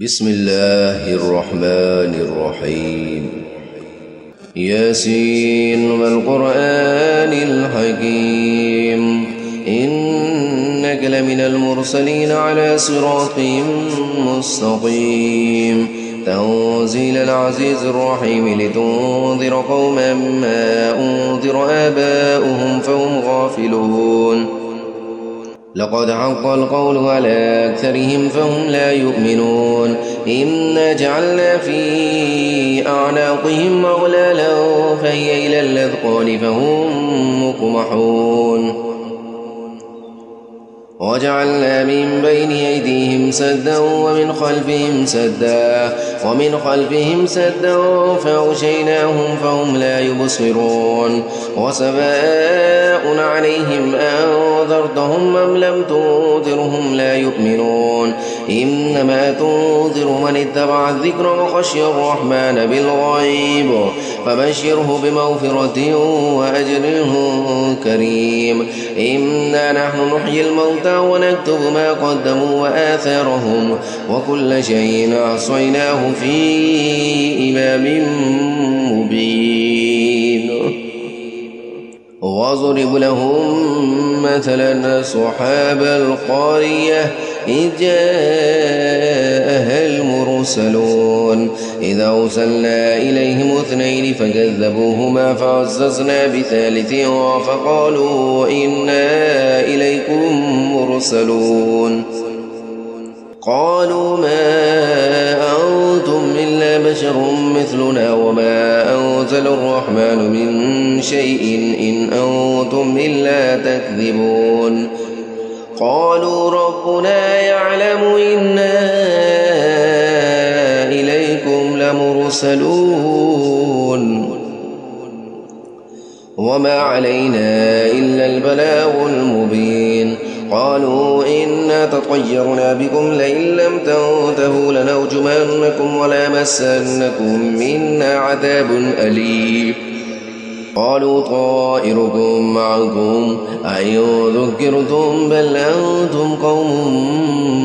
بسم الله الرحمن الرحيم. ياسين والقرآن الحكيم إنك لمن المرسلين على صراط مستقيم تنزيل العزيز الرحيم لتنذر قوما ما أنذر آباؤهم فهم غافلون. لقد حق القول على أكثرهم فهم لا يؤمنون. إنا جعلنا في أعناقهم أغلالا فهي إلى الأذقان فهم مقمحون. وجعلنا من بين أيديهم سدا ومن خلفهم سدا فأغشيناهم فهم لا يبصرون. وسواء عليهم أنذرتهم أم لم تنذرهم لا يؤمنون. إنما تنذر من اتبع الذكر وخشي الرحمن بالغيب فبشره بمغفرة وأجر كريم. إنا نحن نحيي الموتى ونكتب ما قدموا وآثارهم وكل شيء أحصيناه في إمام مبين. واضرب لهم مثلا أصحاب القرية إذ جاءها المرسلون إذ أرسلنا إليهم اثنين فكذبوهما فعززنا بثالث فقالوا إنا إليكم مرسلون. قالوا ما أنتم إلا بشر مثلنا وما أنزل الرحمن من شيء إن أنتم إلا تكذبون. قالوا ربنا يعلم إنا إليكم لمرسلون وما علينا إلا البلاغ المبين. قالوا إنا تطيرنا بكم لئن لم تنتهوا لنرجمنكم وليمسنكم منا عذاب أليم. قالوا طائركم معكم أئن ذكرتم بل أنتم قوم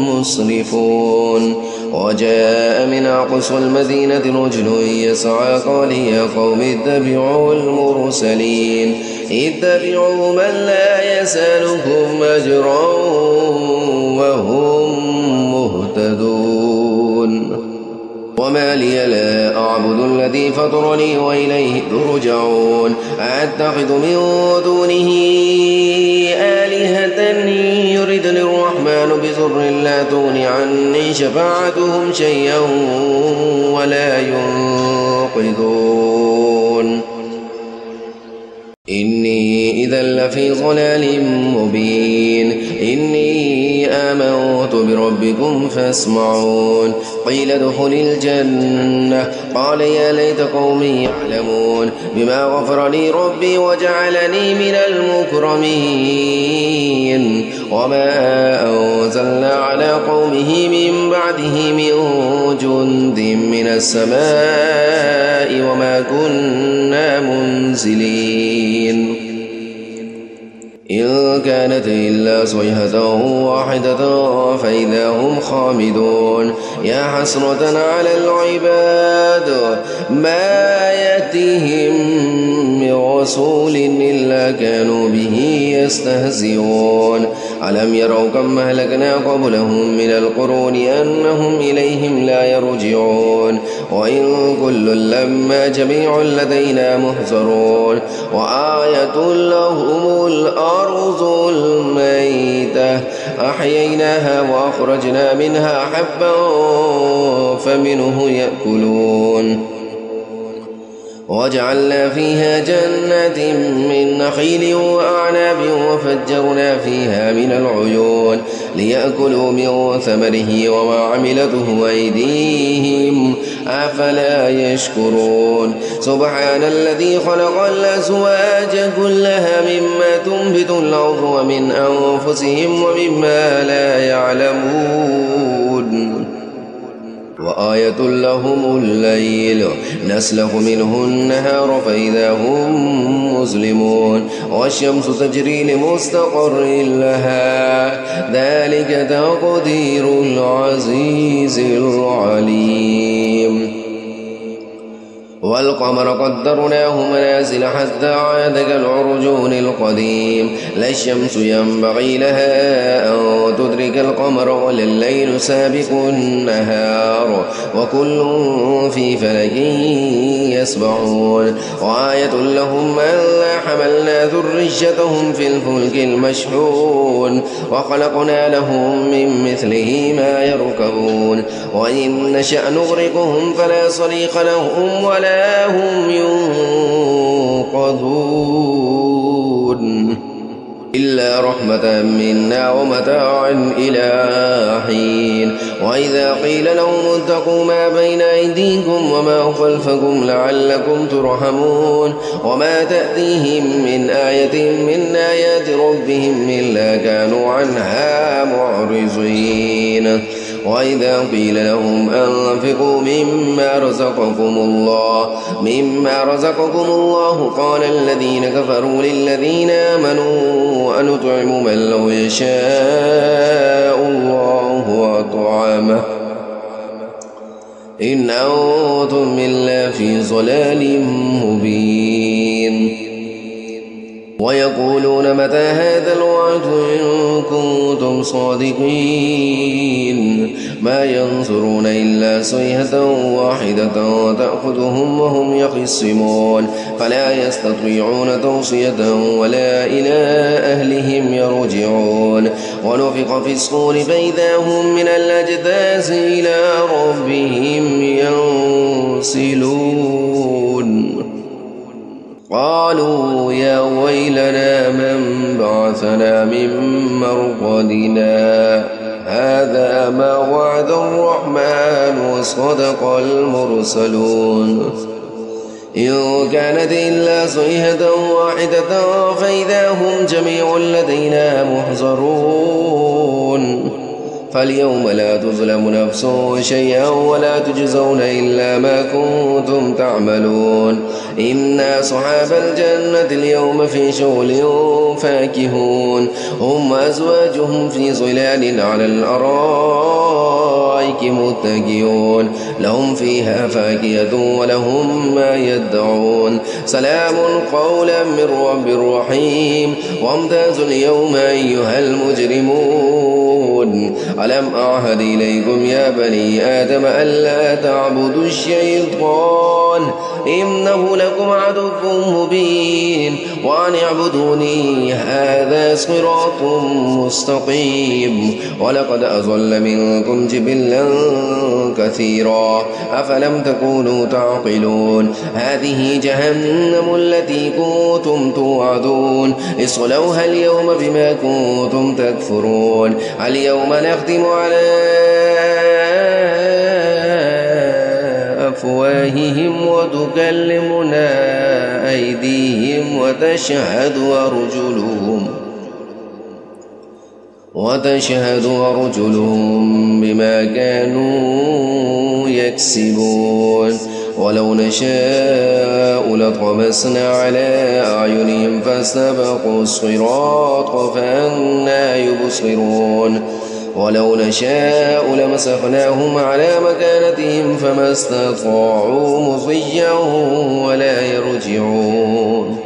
مسرفون. وجاء من أقصى المدينة رجل يسعى قال يا قوم اتبعوا المرسلين اتبعوا من لا يسألكم أجرا وهم مهتدون. وما لي لا أعبد الذي فطرني وإليه ترجعون. أتخذ من دونه آلهة يردني الرحمن بضر لا تغن عني شفاعتهم شيئا ولا ينقذون. إني إذا لفي ضلال مبين. إني آمنت بربكم فاسمعون. قيل ادخل الجنة قال يا ليت قومي يعلمون بما غفر لي ربي وجعلني من المكرمين. وما أنزلنا على قومه من بعده من جند من السماء وما كنا منزلين. إن كانت إلا صيحة واحدة فإذا هم خامدون. يا حسرة على العباد ما يأتيهم من رسول إلا كانوا به يستهزئون. ألم يروا كم أهلكنا قبلهم من القرون أنهم إليهم لا يرجعون. وإن كل لما جميع لدينا محضرون. وآية لهم الأرض الميتة أحييناها وأخرجنا منها حبا فمنه يأكلون. وجعلنا فيها جنات من نخيل وأعناب وفجرنا فيها من العيون ليأكلوا من ثمره وما عملته أيديهم أفلا يشكرون. سبحان الذي خلق الأزواج كلها مما تنبت الأرض ومن أنفسهم ومما لا يعلمون. وآية لهم الليل نسلخ منه النهار فإذا هم مسلمون والشمس تجري لمستقر لها ذلك تقدير العزيز العليم والقمر قدرناه منازل حتى عاد كالعرجون القديم لا الشمس ينبغي لها أن تدرك القمر ولا الليل سابق النهار وكل في فلك يسبحون وآية لهم ألا حملنا ذريتهم في الفلك المشحون وخلقنا لهم من مثله ما يركبون وإن نشأ نغرقهم فلا صريخ لهم ولا هم ينقذون إلا رحمة منا ومتاعا إلى حين وإذا قيل لهم اتقوا ما بين أيديكم وما خلفكم لعلكم ترحمون وما تأتيهم من آية من آيات ربهم إلا كانوا عنها معرضين وإذا قيل لهم أنفقوا مما رزقكم الله قال الذين كفروا للذين آمنوا أنطعم من لو يشاء الله أطعمه إن أنتم إلا في ضلال مبين ويقولون متى هذا الوعد إن كنتم صادقين ما ينظرون إلا صيحة واحدة تأخذهم وهم يخصمون فلا يستطيعون توصية ولا إلى أهلهم يرجعون ونفخ في الصور فإذا هم من الأجداث إلى ربهم ينسلون قالوا يا ويلنا من بعثنا من مرقدنا هذا ما وعد الرحمن وصدق المرسلون إن كانت إلا صيحة واحدة فإذا هم جميع لدينا محضرون فاليوم لا تظلم نفس شيئا ولا تجزون إلا ما كنتم تعملون إن أصحاب الجنة اليوم في شغل فاكهون هم وأزواجهم في ظلال على الأرائك متكئون لهم فيها فاكهة ولهم ما يدعون سلام قولا من رب رحيم وامتازوا اليوم أيها المجرمون ألم أعهد إليكم يا بني آدم ألا تعبدوا الشيطان إنه لكم عدو مبين وأن اعبدوني هذا صراط مستقيم ولقد أضل منكم جبلا كثيرا أفلم تكونوا تعقلون هذه جهنم التي كنتم توعدون اصلوها اليوم بما كنتم تكفرون اليوم نختم على أفواههم وتكلمنا أيديهم وتشهد أرجلهم بما كانوا يكسبون ولو نشاء لطمسنا على أعينهم فاستبقوا الصراط فأنى يبصرون ولو نشاء لمسخناهم على مكانتهم فما استطاعوا مضيا ولا يرجعون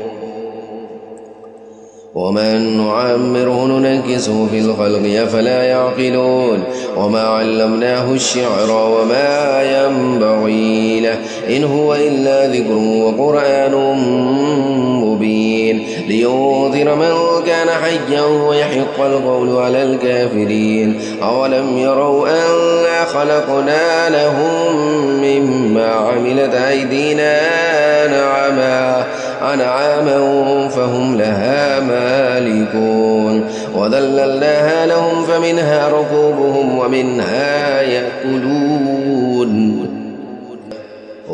ومن نعمره ننكسه في الخلق أفلا يعقلون وما علمناه الشعر وما ينبغي له إن هو إلا ذكر وقرآن مبين لينذر من كان حيا ويحق القول على الكافرين أولم يروا أنا خلقنا لهم مما عملت أيدينا أنعاما فهم لها مالكون وذللناها لهم فمنها ركوبهم ومنها يأكلون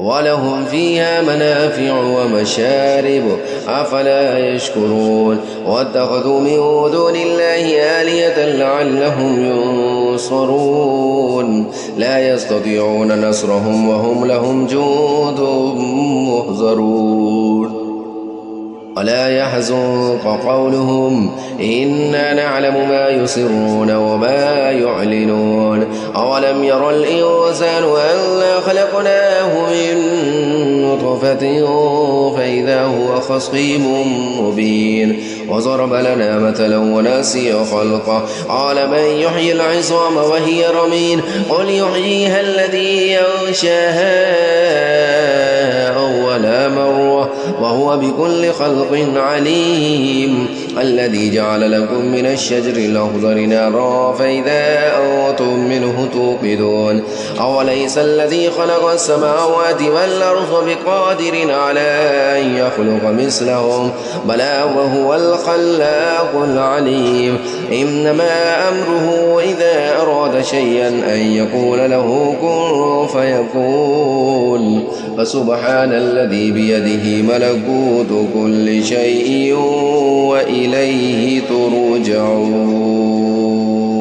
ولهم فيها منافع ومشارب أفلا يشكرون واتخذوا من دون الله آلهة لعلهم ينصرون لا يستطيعون نصرهم وهم لهم جند محضرون ولا يحزنك قولهم إنا نعلم ما يسرون وما يعلنون أولم ير الإنسان أنا خلقناه من نطفة فإذا هو خصيم مبين وضرب لنا مثلا ونسي خلقه قال من يحيي العظام وهي رميم قل يحييها الذي ينشاها أول مرة وهو بكل خلق عليم الذي جعل لكم من الشجر الأخضر نارا فإذا أنتم منه توقدون أوليس الذي خلق السماوات والأرض بقادر على أن يخلق مثلهم بلى وهو الخلاق العليم إنما أمره إذا أراد شيئا أن يقول له كن فيكون فسبحان الذي بيده ملكوت كل شيء وإليه ترجعون